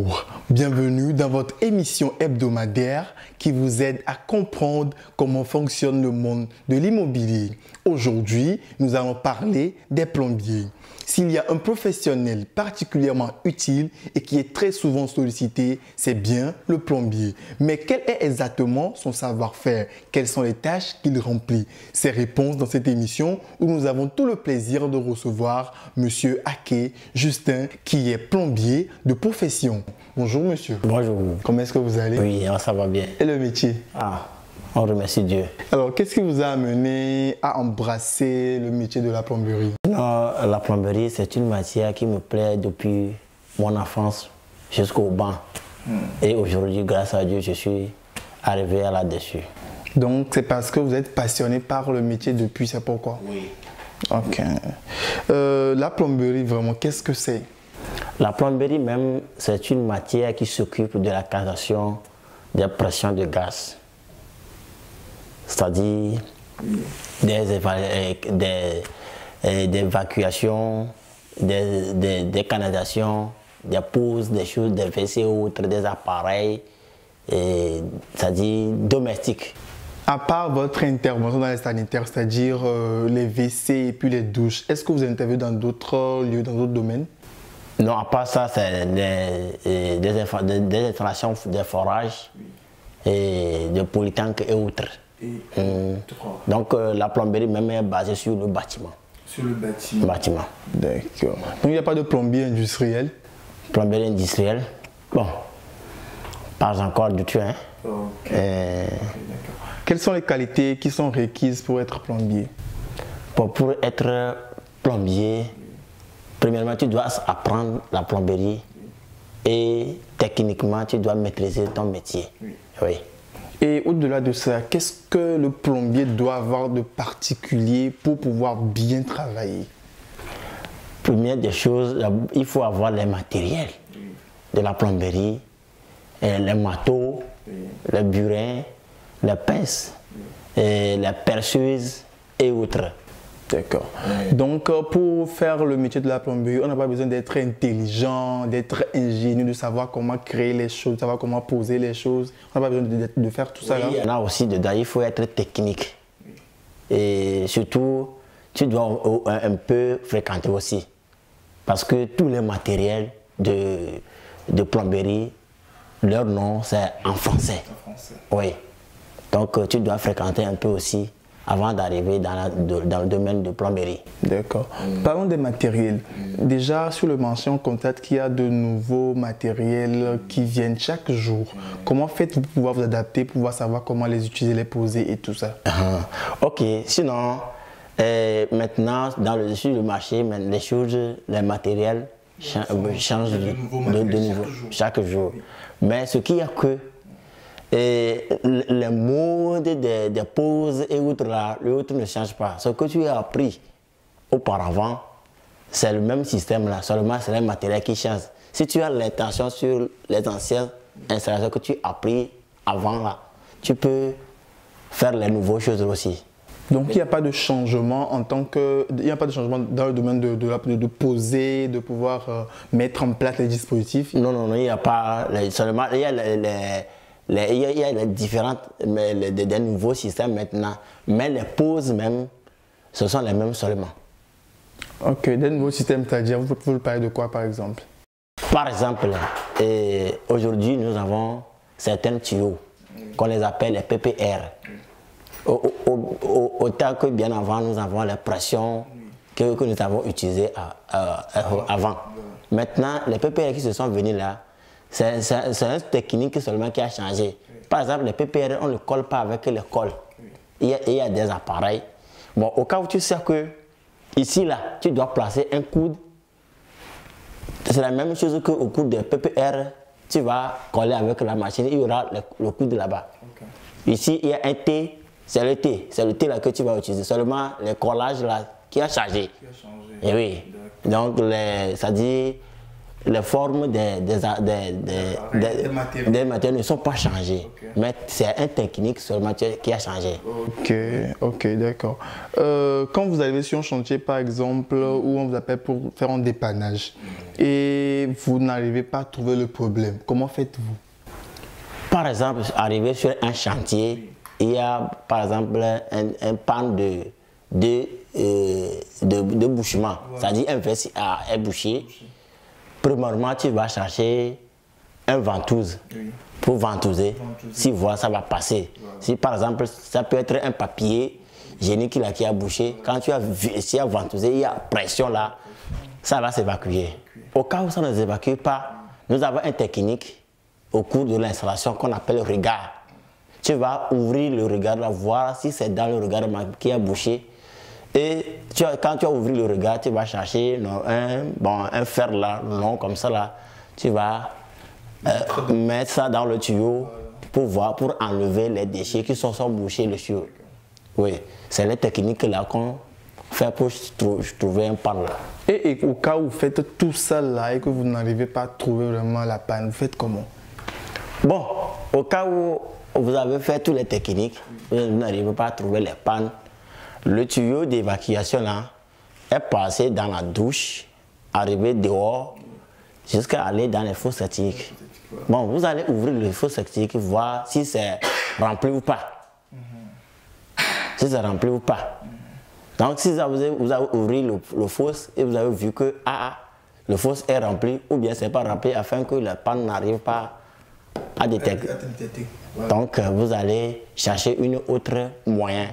Bonjour, bienvenue dans votre émission hebdomadaire qui vous aide à comprendre comment fonctionne le monde de l'immobilier. Aujourd'hui, nous allons parler des plombiers. S'il y a un professionnel particulièrement utile et qui est très souvent sollicité, c'est bien le plombier. Mais quel est exactement son savoir-faire? Quelles sont les tâches qu'il remplit? Ces réponses dans cette émission où nous avons tout le plaisir de recevoir Monsieur Ake Justin qui est plombier de profession. Bonjour monsieur. Bonjour. Comment est-ce que vous allez? Oui, ça va bien. Et le métier? On remercie Dieu. Alors, qu'est-ce qui vous a amené à embrasser le métier de la plomberie? Non, la plomberie, c'est une matière qui me plaît depuis mon enfance jusqu'au banc. Et aujourd'hui, grâce à Dieu, je suis arrivé à là-dessus. Donc, c'est parce que vous êtes passionné par le métier depuis, c'est pourquoi? Oui. Ok. La plomberie, vraiment, qu'est-ce que c'est? La plomberie même, c'est une matière qui s'occupe de la cassation des pressions de gaz. C'est-à-dire des évacuations, des canalisations, des poses, des choses, des WC autres, des appareils, c'est-à-dire domestiques. À part votre intervention dans les sanitaires, c'est-à-dire les WC et puis les douches, est-ce que vous intervenez dans d'autres lieux, dans d'autres domaines? Non, à part ça, c'est des installations de forage, et de polytank et autres. Donc la plomberie même est basée sur le bâtiment. Sur le bâtiment. D'accord. Donc il n'y a pas de plombier industriel? Plomberie industrielle, bon, pas encore du tout. Hein. Quelles sont les qualités qui sont requises pour être plombier? Pour être plombier, premièrement, tu dois apprendre la plomberie et techniquement, tu dois maîtriser ton métier. Oui. Et au-delà de ça, qu'est-ce que le plombier doit avoir de particulier pour pouvoir bien travailler? Première des choses, il faut avoir les matériels de la plomberie, les marteaux, les burins, les pinces, les perceuses et autres. D'accord. Donc, pour faire le métier de la plomberie, on n'a pas besoin d'être intelligent, d'être ingénieux, de savoir comment créer les choses, de savoir comment poser les choses. On n'a pas besoin de faire tout ça là. Il y en a aussi dedans, il faut être technique. Et surtout, tu dois un peu fréquenter aussi. Parce que tous les matériels de plomberie, leur nom, c'est en français. Oui. Donc, tu dois fréquenter un peu aussi avant d'arriver dans le domaine de plomberie. D'accord. Parlons des matériels. Déjà, sur le marché, on constate qu'il y a de nouveaux matériels qui viennent chaque jour. Comment faites-vous pour pouvoir vous adapter, pour pouvoir savoir comment les utiliser, les poser et tout ça? Ok, sinon, maintenant, sur le marché, les choses, les matériels changent de niveau chaque jour. Mais ce qu'il y a que les modes des poses et autres là, les autres ne changent pas. Ce que tu as appris auparavant, c'est le même système là, seulement c'est les matériels qui changent. Si tu as l'intention sur les anciennes installations que tu as appris avant là, tu peux faire les nouvelles choses aussi. Donc il n'y a pas de changement en tant que, il n'y a pas de changement dans le domaine de poser, de pouvoir mettre en place les dispositifs? Non, il n'y a pas, seulement il y a il y a les différentes, des nouveaux systèmes maintenant, mais les poses même, ce sont les mêmes seulement. Ok, des nouveaux systèmes, c'est-à-dire, vous pouvez parler de quoi par exemple? Par exemple, aujourd'hui nous avons certains tuyaux qu'on les appelle les PPR. Autant que bien avant, nous avons les pressions que nous avons utilisées avant. Maintenant, les PPR qui se sont venus là, c'est une technique seulement qui a changé. Par exemple, les PPR, on ne le colle pas avec le colle. Il y a des appareils. Bon, au cas où tu sais que ici, là, tu dois placer un coude. C'est la même chose qu'au coude de PPR. Tu vas coller avec la machine, il y aura le coude là-bas. Ici, il y a un T, c'est le T. C'est le T là que tu vas utiliser. Seulement, le collage là qui a changé. Et oui. Donc, ça dit, les formes des matériaux ne sont pas changées. Okay. Mais c'est une technique seulement qui a changé. Ok, d'accord. Quand vous arrivez sur un chantier, par exemple, où on vous appelle pour faire un dépannage, et vous n'arrivez pas à trouver le problème, comment faites-vous? Par exemple, arrivé sur un chantier, il y a par exemple un pan de bouchement, c'est-à-dire un vessie est bouché. Premièrement, tu vas chercher un ventouse pour ventouser. Si voilà, ça va passer. Si par exemple, ça peut être un papier génique qui a bouché, quand tu as ventousé, il y a pression là, ça va s'évacuer. Au cas où ça ne s'évacue pas, nous avons une technique au cours de l'installation qu'on appelle le regard. Tu vas ouvrir le regard là, voir si c'est dans le regard qui a bouché. Et quand tu as ouvert le regard, tu vas chercher un fer là, long comme ça là. Tu vas mettre ça dans le tuyau pour voir, pour enlever les déchets qui sont bouchés le tuyau. Oui, c'est la technique là qu'on fait pour trouver un pan là. Et au cas où vous faites tout ça là et que vous n'arrivez pas à trouver vraiment la panne, vous faites comment? Bon, au cas où vous avez fait toutes les techniques, vous n'arrivez pas à trouver les pannes. Le tuyau d'évacuation là est passé dans la douche, arrivé dehors, jusqu'à aller dans les fosses septiques. Bon, vous allez ouvrir le fosse septique, voir si c'est rempli ou pas. Si c'est rempli ou pas. Donc, si vous avez ouvert le fosse et vous avez vu que le fosse est rempli ou bien c'est pas rempli afin que la panne n'arrive pas à détecter. Donc, vous allez chercher une autre moyen.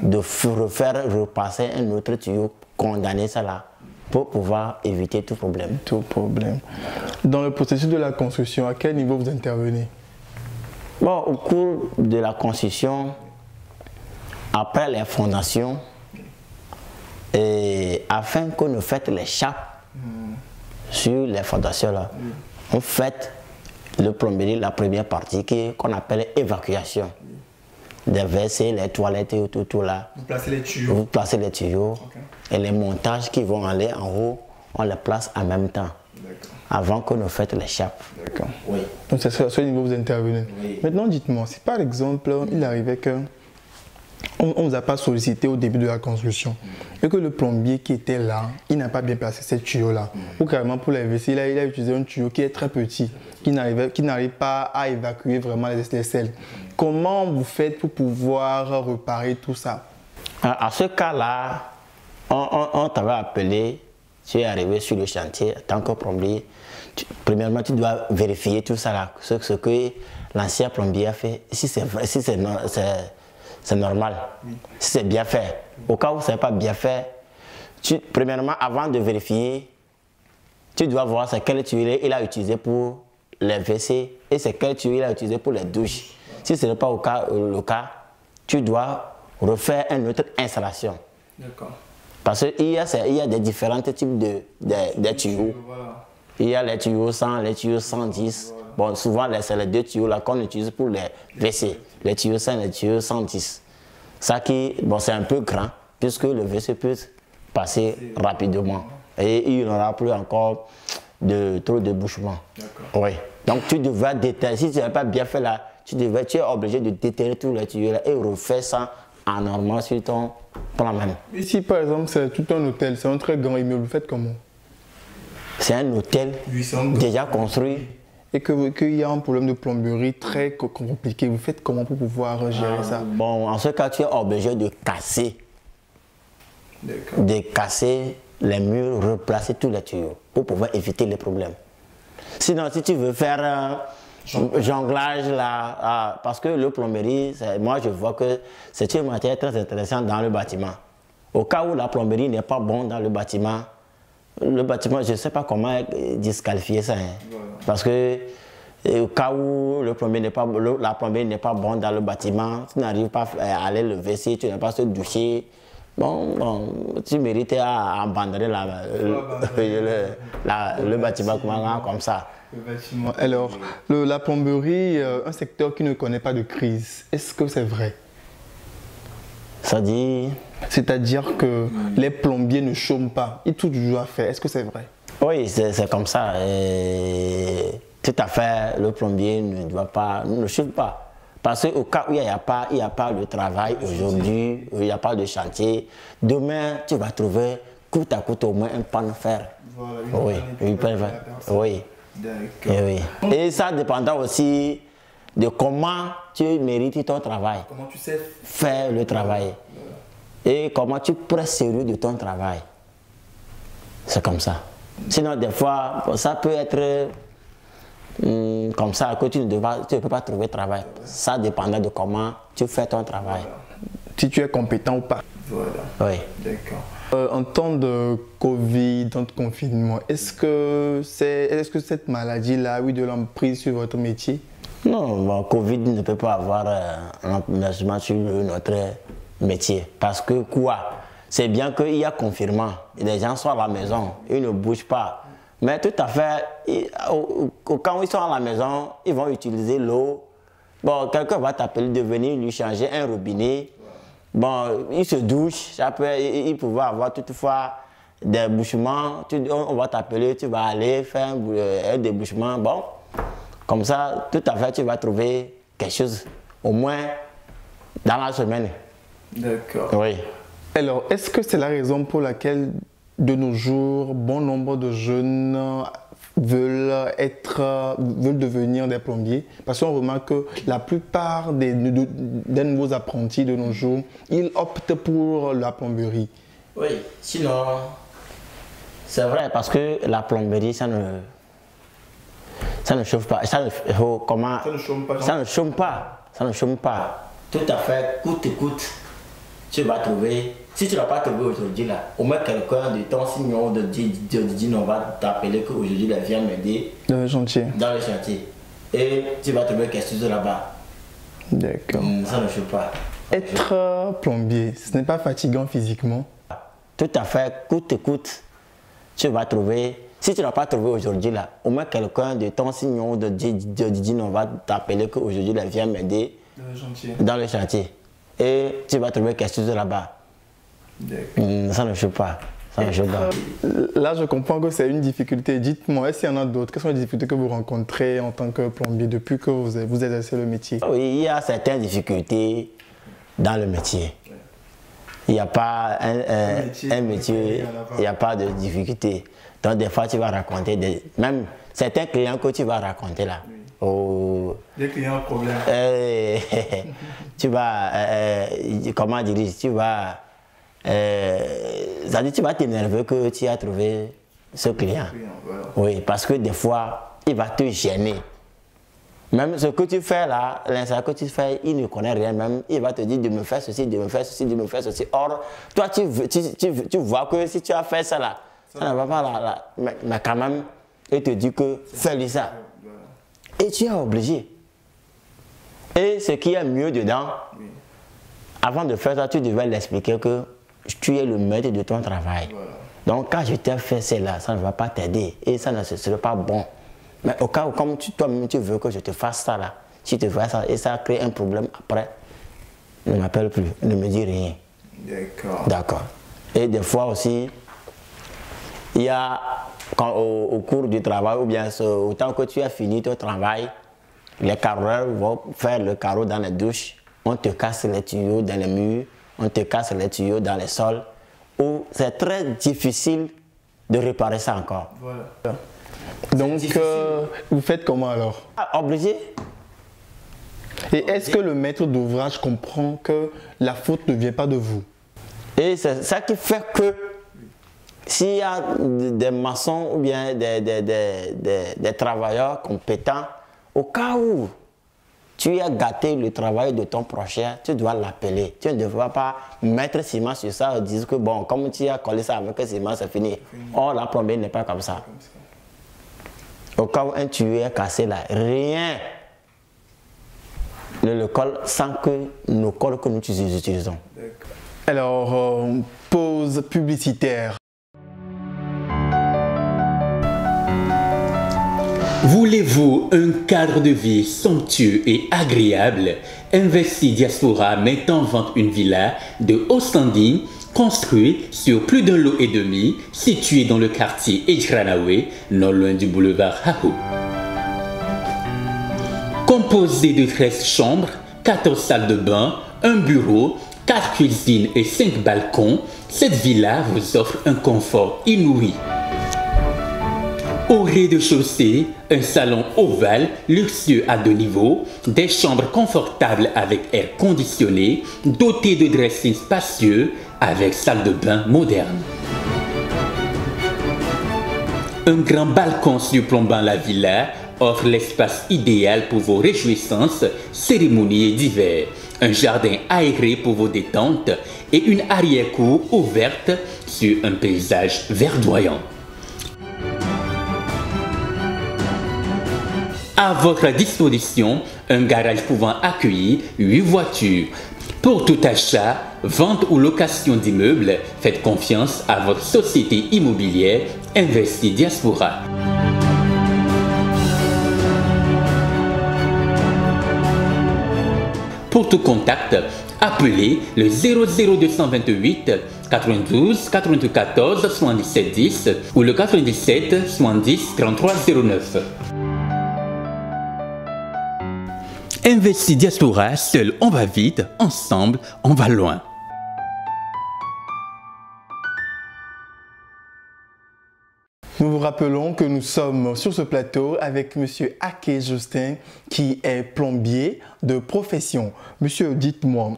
De refaire repasser un autre tuyau, condamner ça là, pour pouvoir éviter tout problème. Tout problème. Dans le processus de la construction, à quel niveau vous intervenez? Bon, au cours de la construction, après les fondations, et afin qu'on ne fasse les chapes sur les fondations là, on fait le plomberie, la première partie qu'on appelle évacuation. Des WC, les toilettes et tout là. Vous placez les tuyaux. Vous placez les tuyaux. Et les montages qui vont aller en haut, on les place en même temps. Avant que nous fassions les chapes. D'accord. Oui. Donc c'est à ce niveau que vous intervenez. Oui. Maintenant, dites-moi, si par exemple, il arrivait que on ne vous a pas sollicité au début de la construction et que le plombier qui était là, il n'a pas bien placé ces tuyaux-là. Ou carrément pour les WC, il a utilisé un tuyau qui est très petit, qui n'arrive pas à évacuer vraiment les sels. Comment vous faites pour pouvoir réparer tout ça? À ce cas-là, on t'avait appelé, tu es arrivé sur le chantier en tant que plombier. Premièrement, tu dois vérifier tout ça, là, ce que l'ancien plombier a fait, si c'est vrai, si c'est normal, si c'est bien fait. Au cas où ce n'est pas bien fait, premièrement, avant de vérifier, tu dois voir c'est quel tuyau il a utilisé pour les WC et c'est quel tuyau il a utilisé pour les douches. Si ce n'est pas le cas, tu dois refaire une autre installation. D'accord. Parce qu'il y a des différents types de tuyaux. Voilà. Il y a les tuyaux 100, les tuyaux 110. Voilà. Bon, souvent, c'est les deux tuyaux là qu'on utilise pour les WC. Les tuyaux 100 et les tuyaux 110. Ça bon, c'est un peu grand, puisque le WC peut passer rapidement. Et il n'y aura plus encore trop de bouchement. Oui. Donc, tu devrais déterrer. Si tu n'as pas bien fait là, tu es obligé de déterrer tous les tuyaux là et refaire ça en normand sur ton plan même. Ici, par exemple, c'est tout un hôtel, c'est un très grand immeuble. Vous faites comment? C'est un hôtel déjà construit. Et qu'il y a un problème de plomberie très compliqué. Vous faites comment pour pouvoir gérer ça? Bon, en ce cas, tu es obligé de casser. De casser les murs, replacer tous les tuyaux pour pouvoir éviter les problèmes. Sinon, si tu veux faire un jonglage là, parce que le plomberie, moi je vois que c'est une matière très intéressante dans le bâtiment. Au cas où la plomberie n'est pas bonne dans le bâtiment, je ne sais pas comment disqualifier ça. Hein. Voilà. Parce que au cas où la plomberie n'est pas bonne dans le bâtiment, tu n'arrives pas à aller le WC, tu n'as pas se doucher, bon, tu mérites à abandonner le bâtiment comme ça. Le bâtiment. Alors, la plomberie, un secteur qui ne connaît pas de crise, est-ce que c'est vrai? C'est-à-dire que les plombiers ne chôment pas, ils ont toujours à faire. Est-ce que c'est vrai? Oui, c'est comme ça. Et tout à fait, le plombier ne chauffe pas. Parce qu'au cas où il n'y a pas de travail aujourd'hui, il n'y a pas de chantier, demain, tu vas trouver coûte à coûte au moins un pan de fer. Voilà, oui. Et ça dépendra aussi de comment tu mérites ton travail. Comment tu sais faire le travail. Et comment tu prends sérieux de ton travail. C'est comme ça. Sinon, des fois, ça peut être comme ça que tu ne peux pas trouver travail. Ça dépendra de comment tu fais ton travail. Si tu es compétent ou pas. Voilà. Oui. D'accord. En temps de Covid, temps de confinement, est-ce que cette maladie-là a eu de l'emprise sur votre métier? Non, bon, Covid ne peut pas avoir un emplacement sur notre métier. Parce que quoi? C'est bien qu'il y a confinement. Les gens sont à la maison, ils ne bougent pas. Mais tout à fait, quand ils sont à la maison, ils vont utiliser l'eau. Bon, quelqu'un va t'appeler de venir lui changer un robinet. Bon, il se douche, il peut avoir toutefois des bouchements. On va t'appeler, tu vas aller faire un débouchement. Bon, comme ça, tout à fait, tu vas trouver quelque chose, au moins dans la semaine. D'accord. Oui. Alors, est-ce que c'est la raison pour laquelle, de nos jours, bon nombre de jeunes veulent devenir des plombiers? Parce qu'on remarque que la plupart des nouveaux apprentis de nos jours, ils optent pour la plomberie. Oui, sinon, c'est vrai, parce que la plomberie, ça ne chauffe pas. Ça ne chôme pas. Tout à fait, coûte que coûte, tu vas trouver. Si tu ne l'as pas trouvé aujourd'hui, là, au moins quelqu'un de ton signe de dire on va t'appeler qu'aujourd'hui, viens m'aider. Dans le chantier. Dans le chantier. Et tu vas trouver quelque chose là-bas. D'accord. Ça ne chauffe pas. Être plombier, ce n'est pas fatigant physiquement? Tout à fait, coûte que coûte, tu vas trouver. Si tu ne l'as pas trouvé aujourd'hui, là, au moins quelqu'un de ton signe de dire on va t'appeler qu'aujourd'hui, viens m'aider. Dans le chantier. Dans le chantier. Et tu vas trouver quelque chose là-bas. Ça ne chauffe pas. Ça ne chauffe pas. Là, je comprends que c'est une difficulté. Dites-moi, est-ce qu'il y en a d'autres? Quelles sont les difficultés que vous rencontrez en tant que plombier depuis que vous exercez le métier? Oui, il y a certaines difficultés dans le métier. Il n'y a pas un métier, il n'y a pas de difficulté. Donc, des fois, tu vas raconter, même certains clients que tu vas raconter là. Des clients problèmes. Tu vas, comment dire, tu vas t'énerver que tu as trouvé ce client. Voilà. Oui, parce que des fois, il va te gêner. Même ce que tu fais là, l'instant que tu fais, il ne connaît rien même. Il va te dire de me faire ceci, de me faire ceci, de me faire ceci. Or, toi, tu vois que si tu as fait ça là, ça ne va pas là. Mais quand même, il te dit que fais-lui ça. Et tu es obligé. Et ce qui est mieux dedans, avant de faire ça, tu devais l'expliquer que tu es le maître de ton travail. Voilà. Donc quand je t'ai fait cela, ça ne va pas t'aider et ça ne serait pas bon. Mais au cas où, comme toi-même tu veux que je te fasse ça là, si tu fais ça et ça crée un problème après, ne m'appelle plus, ne me dis rien. D'accord. D'accord. Et des fois aussi, il y a au cours du travail ou bien autant que tu as fini ton travail, les carreleurs vont faire le carreau dans les douches, on te casse les tuyaux dans les murs, on te casse les tuyaux dans les sols, où c'est très difficile de réparer ça encore. Voilà. Donc, vous faites comment alors? Obligé. Et est-ce que le maître d'ouvrage comprend que la faute ne vient pas de vous? Et c'est ça qui fait que s'il y a des maçons ou bien des travailleurs compétents, au cas où tu as gâté le travail de ton prochain, tu dois l'appeler. Tu ne devras pas mettre ciment sur ça et dire que bon, comme tu as collé ça avec le ciment, c'est fini. Or, la plomberie n'est pas comme ça. Au cas où un tuyau est cassé là, rien ne le colle sans que nos colles que nous utilisons. Alors, pause publicitaire. Voulez-vous un cadre de vie somptueux et agréable? Investi Diaspora met en vente une villa de haut standing construit sur plus d'un lot et demi, situé dans le quartier Ejranawe, non loin du boulevard Hahou. Composé de 13 chambres, 14 salles de bain, un bureau, 4 cuisines et 5 balcons, cette villa vous offre un confort inouï. Au rez-de-chaussée, un salon ovale, luxueux à 2 niveaux, des chambres confortables avec air conditionné, dotées de dressing spacieux avec salle de bain moderne. Un grand balcon surplombant la villa offre l'espace idéal pour vos réjouissances, cérémonies et d'hiver, un jardin aéré pour vos détentes et une arrière-cour ouverte sur un paysage verdoyant. À votre disposition, un garage pouvant accueillir 8 voitures. Pour tout achat, vente ou location d'immeubles, faites confiance à votre société immobilière Investi Diaspora. Pour tout contact, appelez le 00228 92 94 77 10 ou le 97 70 33 09. Investi Diaspora, seul on va vite, ensemble on va loin. Nous vous rappelons que nous sommes sur ce plateau avec Monsieur Ake Justin, qui est plombier de profession. Monsieur, dites-moi,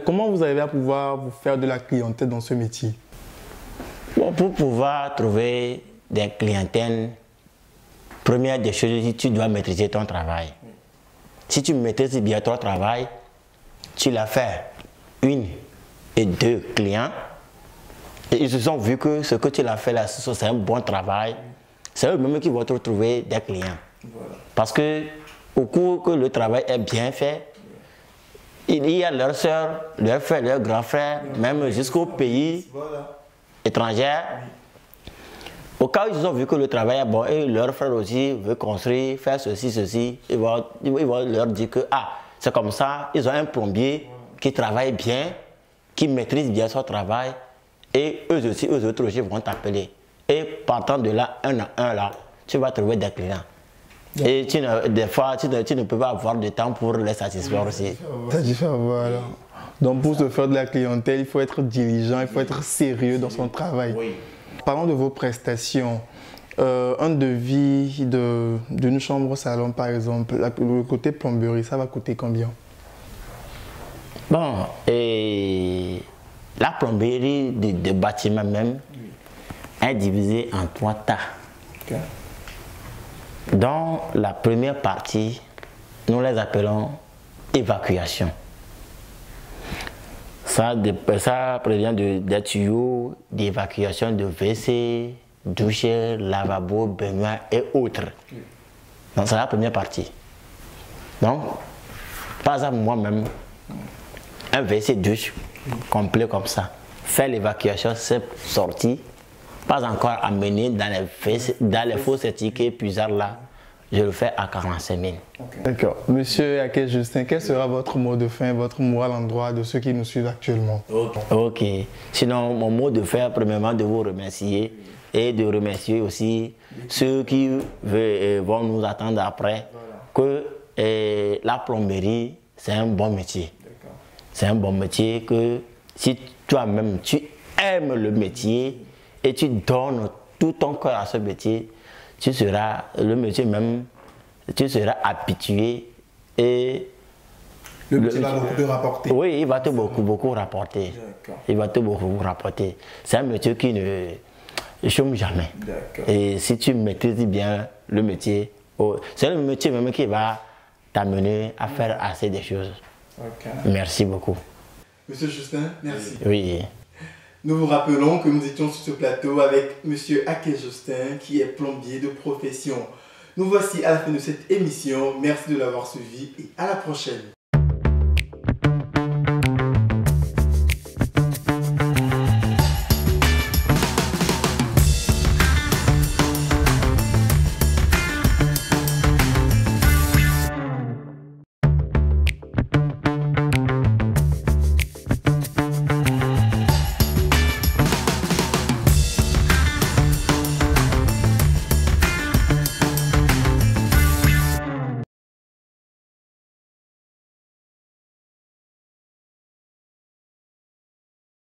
comment vous arrivez à pouvoir vous faire de la clientèle dans ce métier? Bon, pour pouvoir trouver des clientèles, première des choses, tu dois maîtriser ton travail. Si tu maîtrises bien ton travail, tu l'as fait 1 et 2 clients. Et ils se sont vus que ce que tu l'as fait là, c'est un bon travail. C'est eux-mêmes qui vont te retrouver des clients. Voilà. Parce que au cours que le travail est bien fait, il y a leurs soeurs, leurs frères, leurs grands frères, même jusqu'au pays étranger. Au cas où ils ont vu que le travail est bon et leurs frères aussi veulent construire, faire ceci, ceci, ils vont leur dire que c'est comme ça, ils ont un plombier qui travaille bien, qui maîtrise bien son travail. Et eux aussi, eux autres aussi vont t'appeler. Et partant de là, un à un, là, tu vas trouver des clients. Et des fois, tu ne peux pas avoir de temps pour les satisfaire aussi. Voilà. Donc pour se faire de la clientèle, il faut être diligent, il faut être sérieux dans son travail. Oui. Parlons de vos prestations. Un devis d'une chambre au salon, par exemple, le côté plomberie, ça va coûter combien? Bon, et la plomberie de bâtiment même est divisée en 3 tas. Okay. Dans la première partie, nous les appelons évacuation. Ça provient des tuyaux d'évacuation de WC, douche, lavabo, baignoire et autres. Donc c'est la première partie. Donc, par exemple, moi-même, un WC douche complet comme ça, faire l'évacuation, c'est sorti, pas encore amené dans les fosses étiquettes puisards là, je le fais à 45 000. Okay. D'accord. Monsieur Ake Justin, quel sera votre mot de fin, votre mot à l'endroit de ceux qui nous suivent actuellement? Ok. Sinon, mon mot de fin, premièrement, de vous remercier et de remercier aussi ceux qui vont nous attendre après, que la plomberie, c'est un bon métier. C'est un bon métier que si toi-même tu aimes le métier et tu donnes tout ton cœur à ce métier, tu seras habitué et le métier va beaucoup te rapporter. Oui, il va te beaucoup rapporter. Il va te beaucoup rapporter. C'est un métier qui ne chôme jamais. Et si tu maîtrises bien le métier, c'est le métier même qui va t'amener à faire assez de choses. Okay. Merci beaucoup. Monsieur Justin, merci. Oui. Nous vous rappelons que nous étions sur ce plateau avec Monsieur Ake Justin, qui est plombier de profession. Nous voici à la fin de cette émission. Merci de l'avoir suivi et à la prochaine.